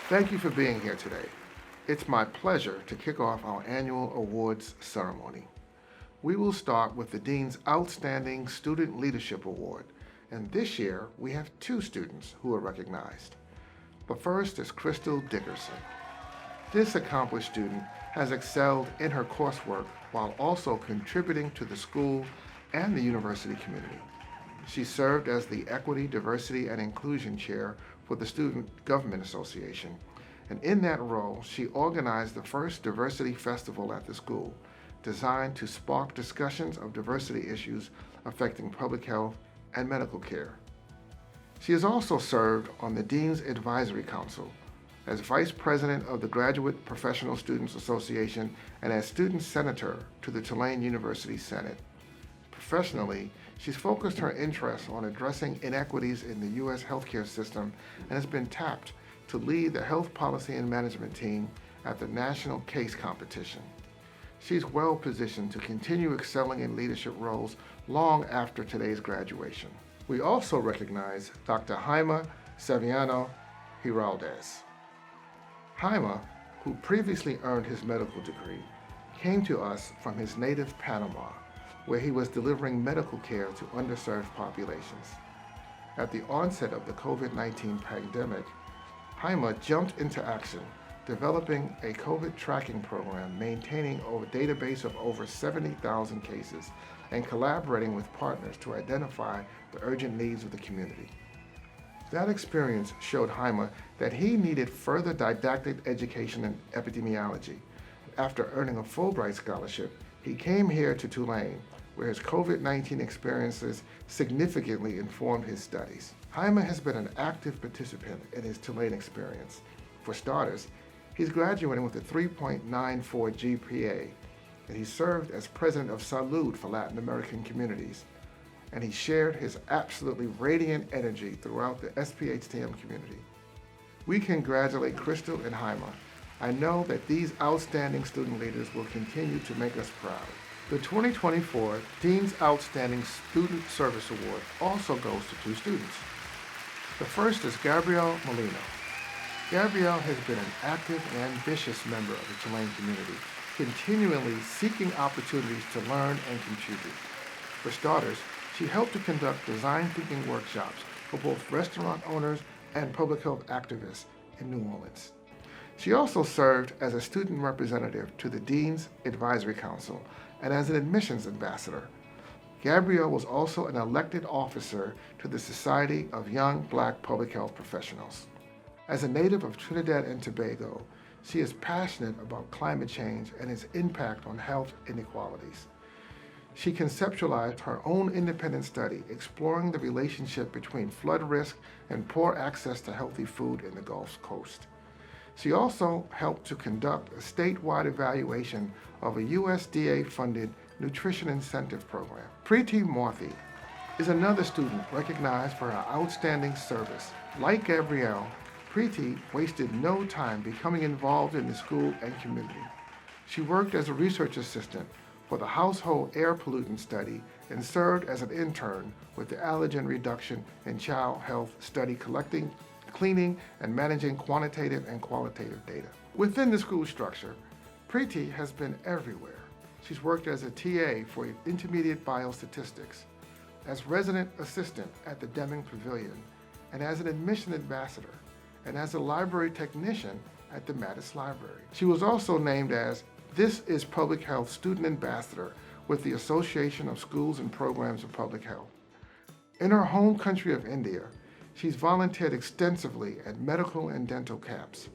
Thank you for being here today. It's my pleasure to kick off our annual awards ceremony. We will start with the Dean's Outstanding Student Leadership Award, and this year we have two students who are recognized. The first is Crystal Dickerson. This accomplished student has excelled in her coursework while also contributing to the school and the university community. She served as the Equity, Diversity, and Inclusion Chair for the Student Government Association, and in that role, she organized the first diversity festival at the school, designed to spark discussions of diversity issues affecting public health and medical care. She has also served on the Dean's Advisory Council as Vice President of the Graduate Professional Students Association and as Student Senator to the Tulane University Senate. Professionally, she's focused her interests on addressing inequities in the U.S. healthcare system and has been tapped to lead the Health Policy and Management team at the National CASE competition. She's well positioned to continue excelling in leadership roles long after today's graduation. We also recognize Dr. Jaime Sevillano Giraldez. Jaime, who previously earned his medical degree, came to us from his native Panama, where he was delivering medical care to underserved populations. At the onset of the COVID-19 pandemic, Jaime jumped into action, developing a COVID tracking program, maintaining a database of over 70,000 cases, and collaborating with partners to identify the urgent needs of the community. That experience showed Jaime that he needed further didactic education in epidemiology. After earning a Fulbright scholarship, he came here to Tulane, where his COVID-19 experiences significantly informed his studies. Jaime has been an active participant in his Tulane experience. For starters, he's graduating with a 3.94 GPA, and he served as president of Salud for Latin American communities. And he shared his absolutely radiant energy throughout the SPHTM community. We congratulate Crystal and Jaime. I know that these outstanding student leaders will continue to make us proud. The 2024 Dean's Outstanding Student Service Award also goes to two students. The first is Gabrielle Molino. Gabrielle has been an active and ambitious member of the Tulane community, continually seeking opportunities to learn and contribute. For starters, she helped to conduct design thinking workshops for both restaurant owners and public health activists in New Orleans. She also served as a student representative to the Dean's Advisory Council and as an admissions ambassador. Gabrielle was also an elected officer to the Society of Young Black Public Health Professionals. As a native of Trinidad and Tobago, she is passionate about climate change and its impact on health inequalities. She conceptualized her own independent study exploring the relationship between flood risk and poor access to healthy food in the Gulf Coast. She also helped to conduct a statewide evaluation of a USDA-funded nutrition incentive program. Preeti Morthy is another student recognized for her outstanding service. Like Gabrielle, Preeti wasted no time becoming involved in the school and community. She worked as a research assistant for the Household Air Pollutant Study and served as an intern with the Allergen Reduction and Child Health Study, collecting, cleaning, and managing quantitative and qualitative data. Within the school structure, Preeti has been everywhere. She's worked as a TA for intermediate biostatistics, as resident assistant at the Deming Pavilion, and as an admission ambassador, and as a library technician at the Mattis Library. She was also named as This is Public Health Student Ambassador with the Association of Schools and Programs of Public Health. In her home country of India, she's volunteered extensively at medical and dental camps.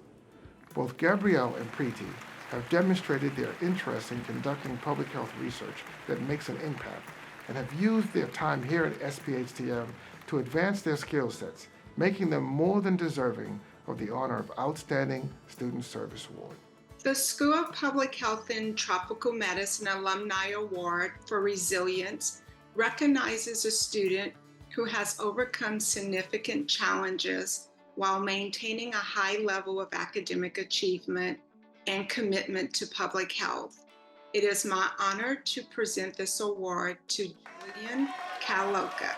Both Gabrielle and Preeti have demonstrated their interest in conducting public health research that makes an impact and have used their time here at SPHTM to advance their skill sets, making them more than deserving of the honor of Outstanding Student Service Award. The School of Public Health and Tropical Medicine Alumni Award for Resilience recognizes a student who has overcome significant challenges while maintaining a high level of academic achievement and commitment to public health. It is my honor to present this award to Julian Kaloka,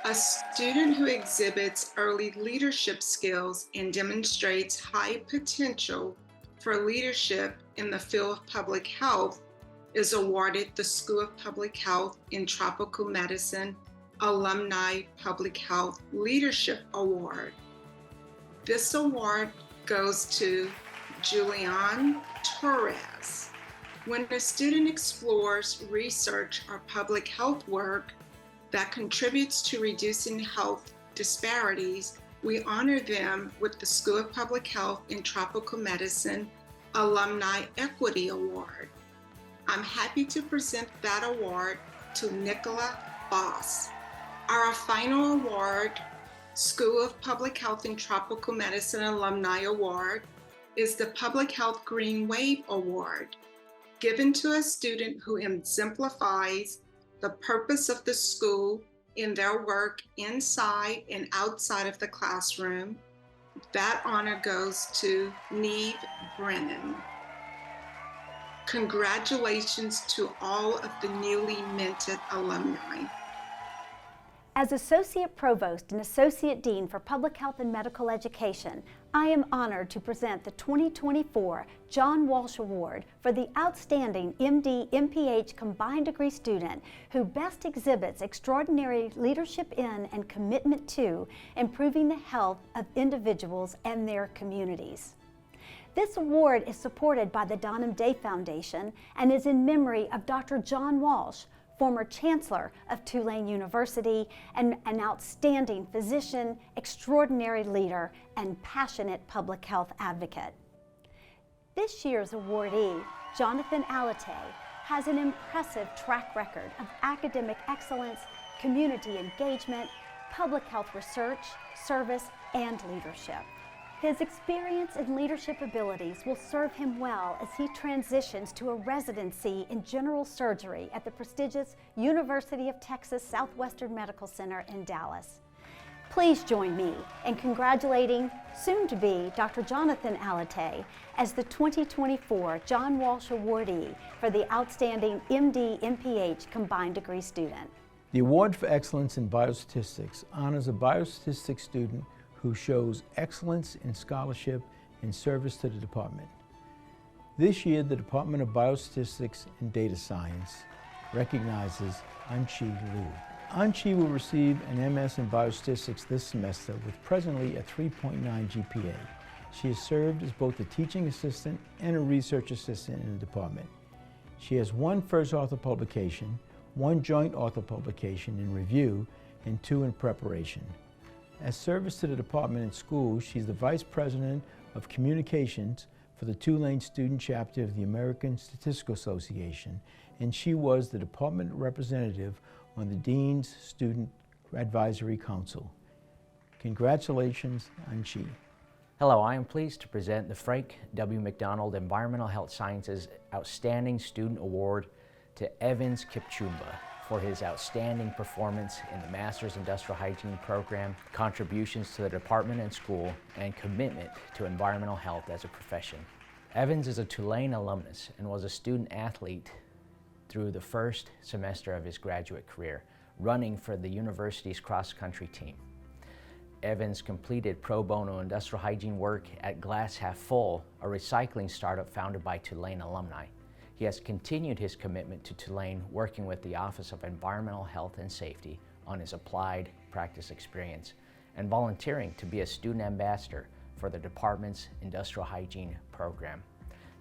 A student who exhibits early leadership skills and demonstrates high potential for leadership in the field of public health is awarded the School of Public Health and Tropical Medicine Alumni Public Health Leadership Award. This award goes to Julian Torres. When a student explores research or public health work that contributes to reducing health disparities, we honor them with the School of Public Health and Tropical Medicine Alumni Equity Award. I'm happy to present that award to Nicola Boss. Our final award, School of Public Health and Tropical Medicine Alumni Award, is the Public Health Green Wave Award, given to a student who exemplifies the purpose of the school in their work inside and outside of the classroom. That honor goes to Neve Brennan. Congratulations to all of the newly minted alumni. As Associate Provost and Associate Dean for Public Health and Medical Education, I am honored to present the 2024 John Walsh Award for the outstanding MD-MPH combined degree student who best exhibits extraordinary leadership in and commitment to improving the health of individuals and their communities. This award is supported by the Donham Day Foundation and is in memory of Dr. John Walsh, former Chancellor of Tulane University and an outstanding physician, extraordinary leader, and passionate public health advocate. This year's awardee, Jonathan Alate, has an impressive track record of academic excellence, community engagement, public health research, service, and leadership. His experience and leadership abilities will serve him well as he transitions to a residency in general surgery at the prestigious University of Texas Southwestern Medical Center in Dallas. Please join me in congratulating soon-to-be Dr. Jonathan Alate as the 2024 John Walsh Awardee for the outstanding MD-MPH combined degree student. The Award for Excellence in Biostatistics honors a biostatistics student who shows excellence in scholarship and service to the department. This year, the Department of Biostatistics and Data Science recognizes Anchi Liu. Anchi will receive an MS in Biostatistics this semester with presently a 3.9 GPA. She has served as both a teaching assistant and a research assistant in the department. She has 1 first author publication, 1 joint author publication in review, and 2 in preparation. As service to the department and school, she's the Vice President of Communications for the Tulane Student Chapter of the American Statistical Association, and she was the department representative on the Dean's Student Advisory Council. Congratulations, Anchi. Hello, I am pleased to present the Frank W. McDonald Environmental Health Sciences Outstanding Student Award to Evans Kipchumba for his outstanding performance in the Master's Industrial Hygiene Program, contributions to the department and school, and commitment to environmental health as a profession. Evans is a Tulane alumnus and was a student athlete through the first semester of his graduate career, running for the university's cross-country team. Evans completed pro bono industrial hygiene work at Glass Half Full, a recycling startup founded by Tulane alumni. He has continued his commitment to Tulane, working with the Office of Environmental Health and Safety on his applied practice experience and volunteering to be a student ambassador for the department's industrial hygiene program.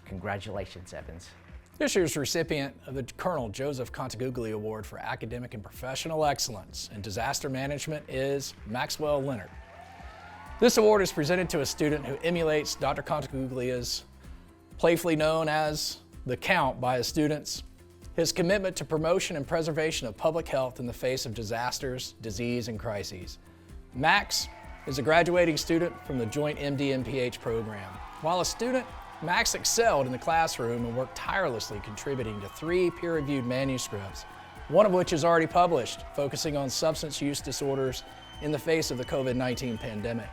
Congratulations, Evans. This year's recipient of the Colonel Joseph Contagugli Award for Academic and Professional Excellence in Disaster Management is Maxwell Leonard. This award is presented to a student who emulates Dr. Contaguglia's, playfully known as the Count by his students, his commitment to promotion and preservation of public health in the face of disasters, disease, and crises. Max is a graduating student from the joint MD-MPH program. While a student, Max excelled in the classroom and worked tirelessly contributing to 3 peer-reviewed manuscripts, one of which is already published, focusing on substance use disorders in the face of the COVID-19 pandemic.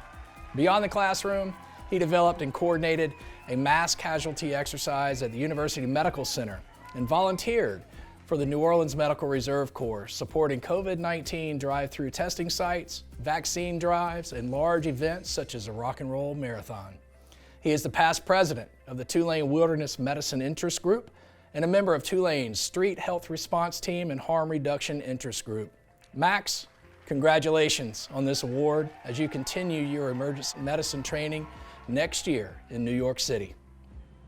Beyond the classroom, he developed and coordinated a mass casualty exercise at the University Medical Center and volunteered for the New Orleans Medical Reserve Corps, supporting COVID-19 drive-through testing sites, vaccine drives, and large events such as a rock and roll marathon. He is the past president of the Tulane Wilderness Medicine Interest Group and a member of Tulane's Street Health Response Team and Harm Reduction Interest Group. Max, congratulations on this award as you continue your emergency medicine training next year in New York City.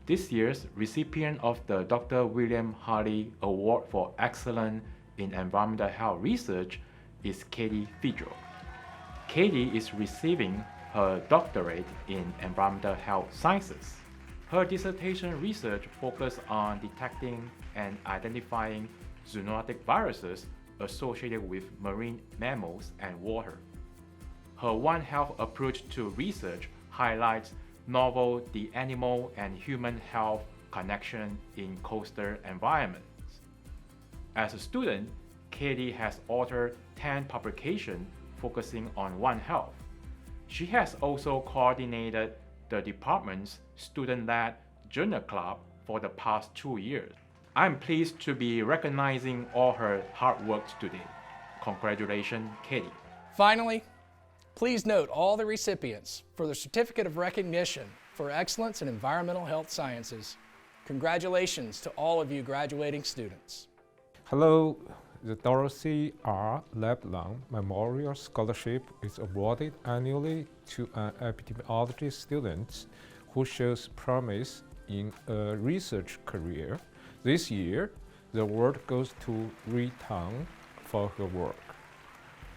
This year's recipient of the Dr. William Harley Award for Excellence in Environmental Health Research is Katie Fidro. Katie is receiving her doctorate in environmental health sciences. Her dissertation research focused on detecting and identifying zoonotic viruses associated with marine mammals and water. Her One Health approach to research highlights novel the animal and human health connection in coastal environments. As a student, Katie has authored 10 publications focusing on One Health. She has also coordinated the department's student-led journal club for the past 2 years. I'm pleased to be recognizing all her hard work today. Congratulations, Katie. Finally, please note all the recipients for the Certificate of Recognition for Excellence in Environmental Health Sciences. Congratulations to all of you graduating students. Hello, the Dorothy R. Leblanc Memorial Scholarship is awarded annually to an epidemiology student who shows promise in a research career. This year, the award goes to Ri Tang for her work.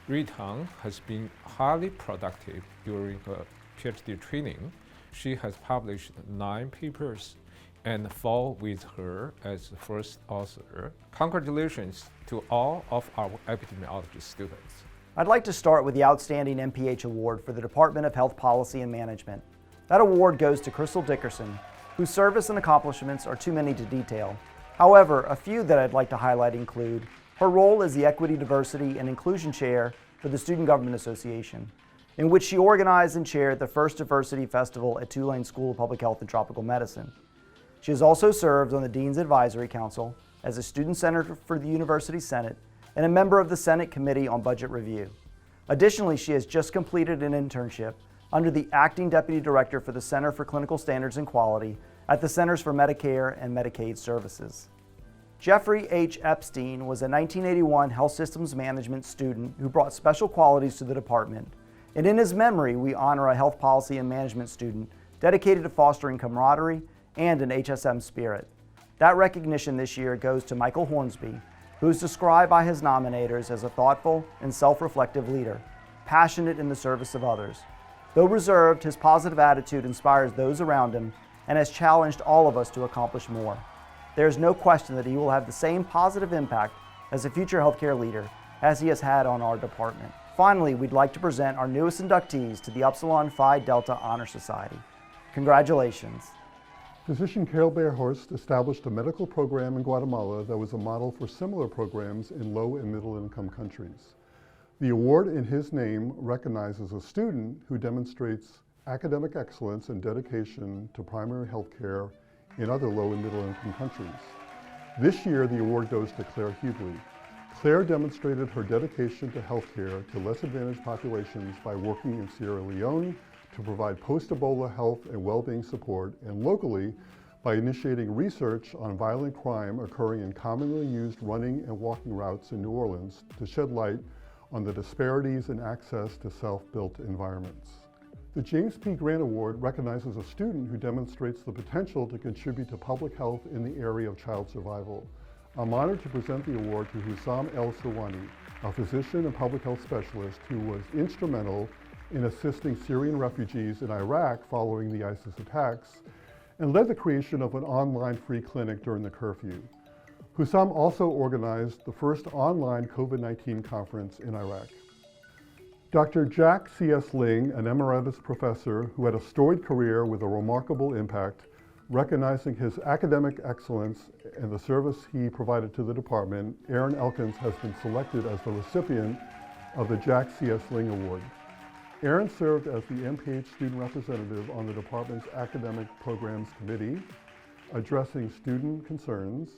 Ri Tang has been highly productive during her PhD training. She has published 9 papers and fall with her as the first author. Congratulations to all of our epidemiology students. I'd like to start with the Outstanding MPH Award for the Department of Health Policy and Management. That award goes to Crystal Dickerson, whose service and accomplishments are too many to detail. However, a few that I'd like to highlight include her role as the Equity, Diversity, and Inclusion Chair for the Student Government Association, in which she organized and chaired the first Diversity Festival at Tulane School of Public Health and Tropical Medicine. She has also served on the Dean's Advisory Council as a student senator for the University Senate and a member of the Senate Committee on Budget Review. Additionally, she has just completed an internship under the Acting Deputy Director for the Center for Clinical Standards and Quality at the Centers for Medicare and Medicaid Services. Jeffrey H. Epstein was a 1981 Health Systems Management student who brought special qualities to the department. And in his memory, we honor a Health Policy and Management student dedicated to fostering camaraderie and an HSM spirit. That recognition this year goes to Michael Hornsby, who is described by his nominators as a thoughtful and self-reflective leader, passionate in the service of others. Though reserved, his positive attitude inspires those around him and has challenged all of us to accomplish more. There is no question that he will have the same positive impact as a future healthcare leader as he has had on our department. Finally, we'd like to present our newest inductees to the Upsilon Phi Delta Honor Society. Congratulations. Physician Carol Bearhorst established a medical program in Guatemala that was a model for similar programs in low and middle income countries. The award in his name recognizes a student who demonstrates academic excellence and dedication to primary health care in other low and middle income countries. This year, the award goes to Claire Hughley. Claire demonstrated her dedication to healthcare to less advantaged populations by working in Sierra Leone to provide post-Ebola health and well-being support, and locally by initiating research on violent crime occurring in commonly used running and walking routes in New Orleans to shed light on the disparities in access to self-built environments. The James P. Grant Award recognizes a student who demonstrates the potential to contribute to public health in the area of child survival. I'm honored to present the award to Hussam El Sirwani, a physician and public health specialist who was instrumental in assisting Syrian refugees in Iraq following the ISIS attacks, and led the creation of an online free clinic during the curfew. Hussam also organized the first online COVID-19 conference in Iraq. Dr. Jack C.S. Ling, an emeritus professor who had a storied career with a remarkable impact, recognizing his academic excellence and the service he provided to the department, Aaron Elkins has been selected as the recipient of the Jack C.S. Ling Award. Aaron served as the MPH student representative on the department's Academic Programs Committee, addressing student concerns,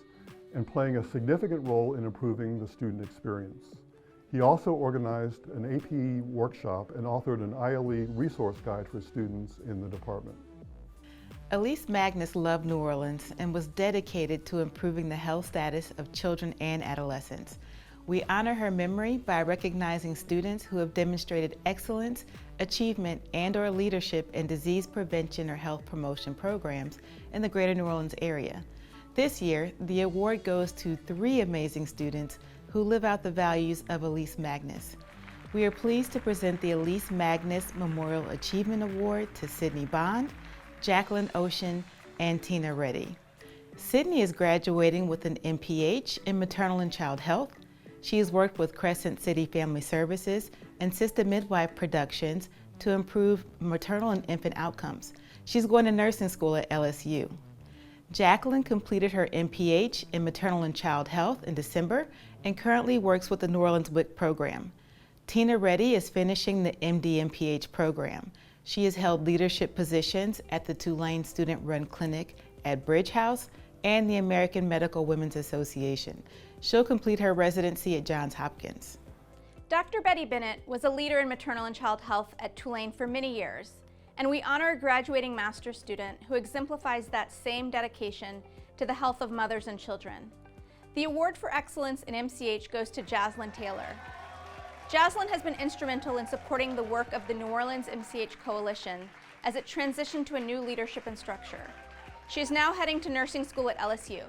and playing a significant role in improving the student experience. He also organized an APE workshop and authored an ILE resource guide for students in the department. Elise Magnus loved New Orleans and was dedicated to improving the health status of children and adolescents. We honor her memory by recognizing students who have demonstrated excellence, achievement, and/or leadership in disease prevention or health promotion programs in the greater New Orleans area. This year, the award goes to 3 amazing students who live out the values of Elise Magnus. We are pleased to present the Elise Magnus Memorial Achievement Award to Sydney Bond, Jacqueline Ocean, and Tina Reddy. Sydney is graduating with an MPH in Maternal and Child Health. She has worked with Crescent City Family Services and Sister Midwife Productions to improve maternal and infant outcomes. She's going to nursing school at LSU. Jacqueline completed her MPH in Maternal and Child Health in December and currently works with the New Orleans WIC program. Tina Reddy is finishing the MD-MPH program. She has held leadership positions at the Tulane Student-Run Clinic at Bridge House and the American Medical Women's Association. She'll complete her residency at Johns Hopkins. Dr. Betty Bennett was a leader in maternal and child health at Tulane for many years, and we honor a graduating master's student who exemplifies that same dedication to the health of mothers and children. The award for excellence in MCH goes to Jaslyn Taylor. Jaslyn has been instrumental in supporting the work of the New Orleans MCH Coalition as it transitioned to a new leadership and structure. She is now heading to nursing school at LSU.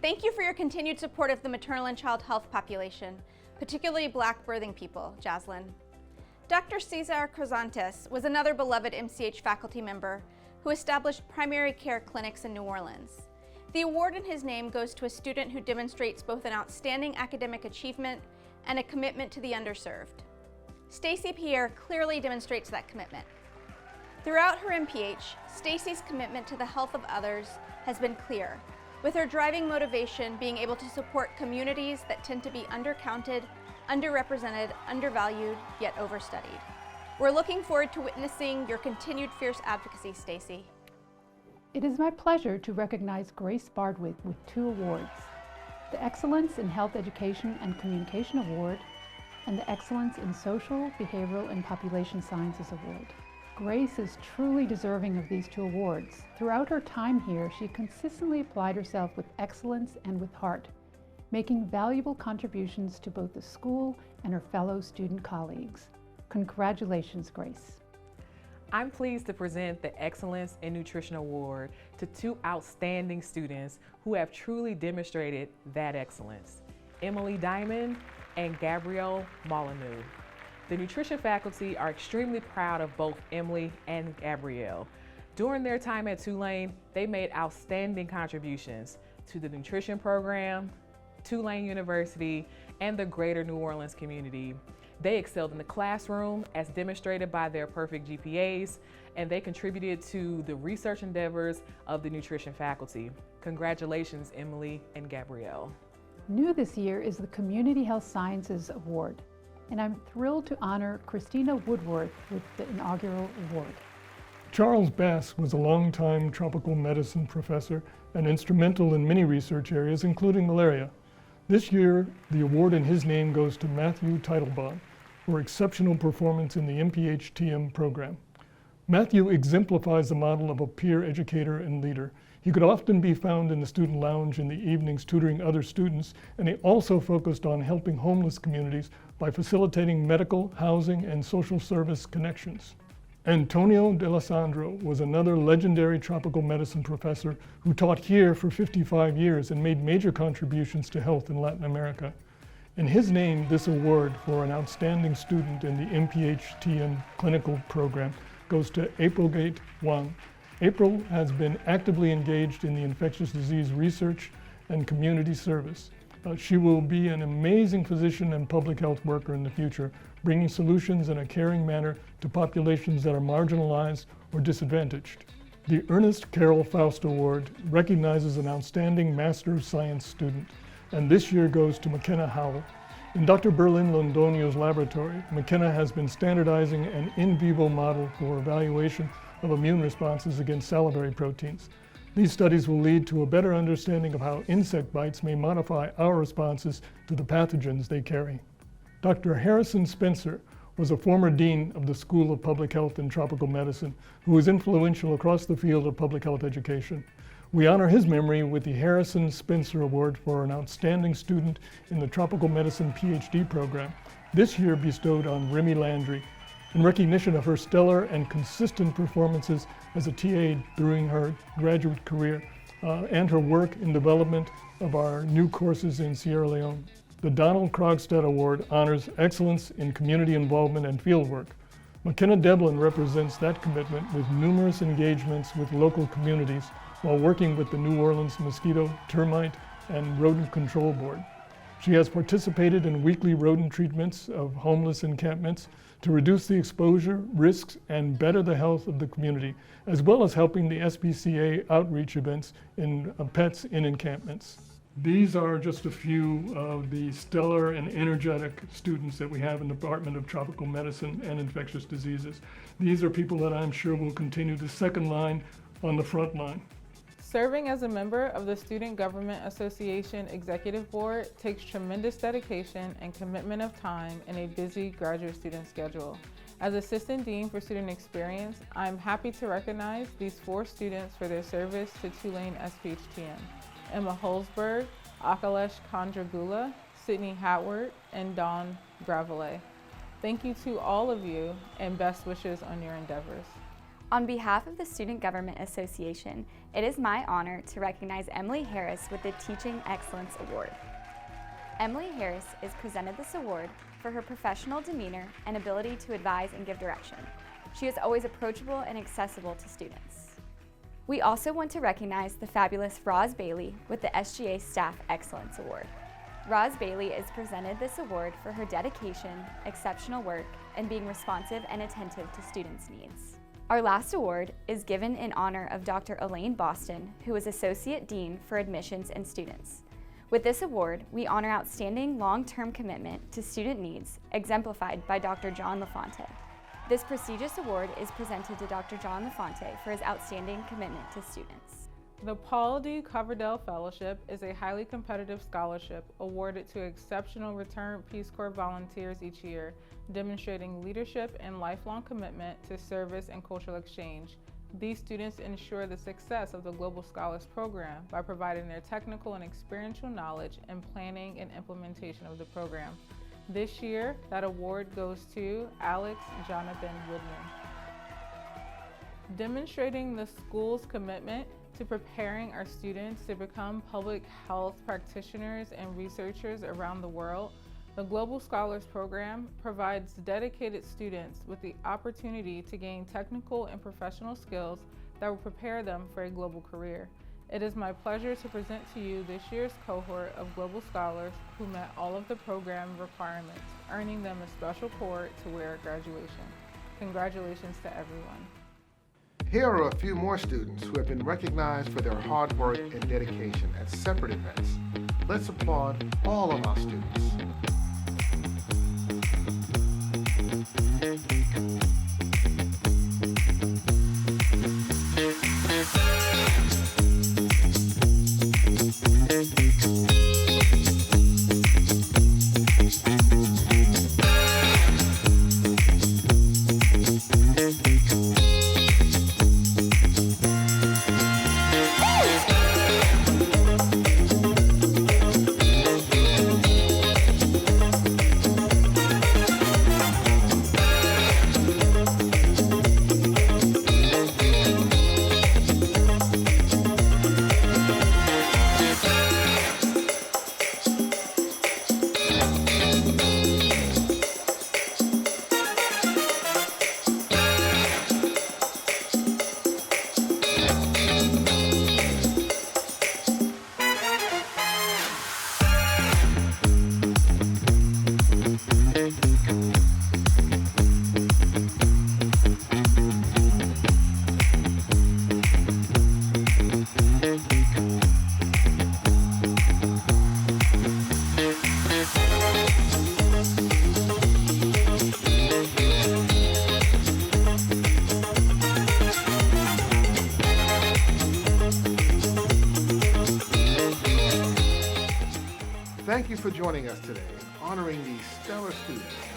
Thank you for your continued support of the maternal and child health population, particularly Black birthing people, Jaslyn. Dr. Cesar Cruzantes was another beloved MCH faculty member who established primary care clinics in New Orleans. The award in his name goes to a student who demonstrates both an outstanding academic achievement and a commitment to the underserved. Stacy Pierre clearly demonstrates that commitment. Throughout her MPH, Stacy's commitment to the health of others has been clear, with her driving motivation being able to support communities that tend to be undercounted, underrepresented, undervalued, yet overstudied. We're looking forward to witnessing your continued fierce advocacy, Stacy. It is my pleasure to recognize Grace Bardwick with 2 awards, the Excellence in Health Education and Communication Award and the Excellence in Social, Behavioral, and Population Sciences Award. Grace is truly deserving of these 2 awards. Throughout her time here, she consistently applied herself with excellence and with heart, making valuable contributions to both the school and her fellow student colleagues. Congratulations, Grace. I'm pleased to present the Excellence in Nutrition Award to 2 outstanding students who have truly demonstrated that excellence, Emily Diamond and Gabrielle Molyneux. The nutrition faculty are extremely proud of both Emily and Gabrielle. During their time at Tulane, they made outstanding contributions to the nutrition program, Tulane University, and the greater New Orleans community. They excelled in the classroom as demonstrated by their perfect GPAs, and they contributed to the research endeavors of the nutrition faculty. Congratulations, Emily and Gabrielle. New this year is the Community Health Sciences Award, and I'm thrilled to honor Christina Woodworth with the inaugural award. Charles Bass was a longtime tropical medicine professor and instrumental in many research areas, including malaria. This year, the award in his name goes to Matthew Teitelbaum for exceptional performance in the MPH-TM program. Matthew exemplifies the model of a peer educator and leader. He could often be found in the student lounge in the evenings tutoring other students, and he also focused on helping homeless communities by facilitating medical, housing, and social service connections. Antonio D'Alessandro was another legendary tropical medicine professor who taught here for 55 years and made major contributions to health in Latin America. In his name, this award for an outstanding student in the MPH-TM clinical program goes to April Gate Wang. April has been actively engaged in the infectious disease research and community service. She will be an amazing physician and public health worker in the future, bringing solutions in a caring manner to populations that are marginalized or disadvantaged. The Ernest Carroll Faust Award recognizes an outstanding Master of Science student, and this year goes to McKenna Howell. In Dr. Berlin Londonio's laboratory, McKenna has been standardizing an in vivo model for evaluation of immune responses against salivary proteins. These studies will lead to a better understanding of how insect bites may modify our responses to the pathogens they carry. Dr. Harrison Spencer was a former dean of the School of Public Health and Tropical Medicine who was influential across the field of public health education. We honor his memory with the Harrison Spencer Award for an outstanding student in the Tropical Medicine PhD program, this year bestowed on Remy Landry, in recognition of her stellar and consistent performances as a TA during her graduate career and her work in development of our new courses in Sierra Leone. The Donald Krogstad Award honors excellence in community involvement and fieldwork. McKenna Devlin represents that commitment with numerous engagements with local communities while working with the New Orleans Mosquito, Termite, and Rodent Control Board. She has participated in weekly rodent treatments of homeless encampments to reduce the exposure, risks, and better the health of the community, as well as helping the SPCA outreach events in pets in encampments. These are just a few of the stellar and energetic students that we have in the Department of Tropical Medicine and Infectious Diseases. These are people that I'm sure will continue the second line on the front line. Serving as a member of the Student Government Association Executive Board takes tremendous dedication and commitment of time in a busy graduate student schedule. As Assistant Dean for Student Experience, I'm happy to recognize these 4 students for their service to Tulane SPHTM: Emma Holzberg, Akalesh Kondragula, Sydney Hatward, and Dawn Gravelet. Thank you to all of you and best wishes on your endeavors. On behalf of the Student Government Association, it is my honor to recognize Emily Harris with the Teaching Excellence Award. Emily Harris is presented this award for her professional demeanor and ability to advise and give direction. She is always approachable and accessible to students. We also want to recognize the fabulous Roz Bailey with the SGA Staff Excellence Award. Roz Bailey is presented this award for her dedication, exceptional work, and being responsive and attentive to students' needs. Our last award is given in honor of Dr. Elaine Boston, who is Associate Dean for Admissions and Students. With this award, we honor outstanding long-term commitment to student needs, exemplified by Dr. John LaFonte. This prestigious award is presented to Dr. John LaFonte for his outstanding commitment to students. The Paul D. Coverdell Fellowship is a highly competitive scholarship awarded to exceptional returned Peace Corps volunteers each year, demonstrating leadership and lifelong commitment to service and cultural exchange. These students ensure the success of the Global Scholars Program by providing their technical and experiential knowledge in planning and implementation of the program. This year, that award goes to Alex Jonathan Woodman. Demonstrating the school's commitment to preparing our students to become public health practitioners and researchers around the world, the Global Scholars Program provides dedicated students with the opportunity to gain technical and professional skills that will prepare them for a global career. It is my pleasure to present to you this year's cohort of Global Scholars who met all of the program requirements, earning them a special port to wear at graduation. Congratulations to everyone. Here are a few more students who have been recognized for their hard work and dedication at separate events. Let's applaud all of our students. you for joining us today, honoring these stellar students